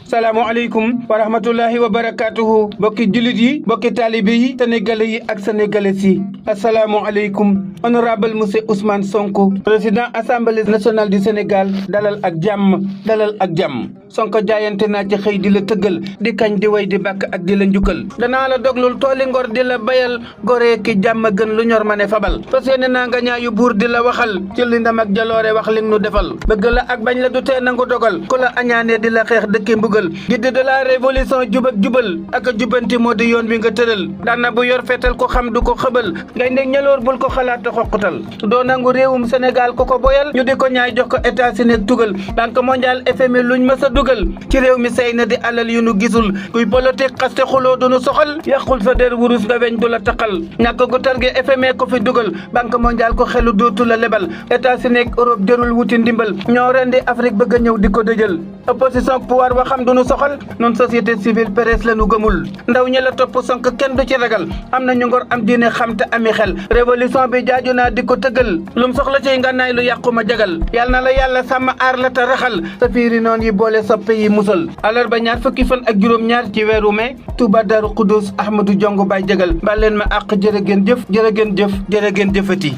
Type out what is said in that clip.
salaamualeykum wa rahmatullahi wa barakatuhu bokki jullit yi bokki taalibe yi sénégalais yi ak sénégalaises yi asalaamualeykum honorable monsieur Ousmane Sonko président assemblée nationale du Sénégal dalal ak jàmm Sonko jaayante naa ci xëy di la tëggal di kañ di way di bàkk ak di la njukkal danaa la doglul tooli ngor di la bayal goree ki jàmm gën lu ñor ma ne fabal fas yéene naa nga ñaayu buur di la waxal ci li ndam ak jaloore wax li nu defal bëgg la ak bañ la du tee nangu dogal ku la añaane di la xeex dëkki mbugal guide de la révolution jub ak jubal ak jubanti moo di yoon wi nga tëral daan na bu yor fetal ko xam du ko xëbal ngay ndeg ñaloor bul ko xalaat xoqutal doo nangu réewum Sénégal ko ko boyal ñu di ko ñaay jox ko États-Unis ak tugal Banque mondiale FMI luñ mës a dugal ci réew mi say na di alal yu nu gisul kuy politique xaste xuloo du nu soxal yàqul sa der wurus nga weñ du la taqal ñàkk gu tar gi FMI ko fi dugal Banque mondiale ko xelu dootu la lebal États-Unis ak Europe jërul wuti ndimbal ñoo rendi Afrique bëgg a ñëw di ko dëjël opposition pouvoir waxam du nu soxal nun société civile presse la nu gëmul ndaw ñi la topp Sonko kenn du ci ragal am na ñu ngor am diine xam te ami xel révolution bi jaaju naa di ko tëggal lum soxla ciy ngànnaay lu yàquma jagal yal na la yàlla sàmm aar la te raxal sa fiiri noon yi boole soppe yi musal alarba ñaar fukki fan ak juróom-ñaar ci weeru mai Touba Darou Khoudoss Ahmadou Diongue Baye Jagal mbaa leen ma àq jërë ngeen jëf jërë ngeen jëf jërë ngeen jëfati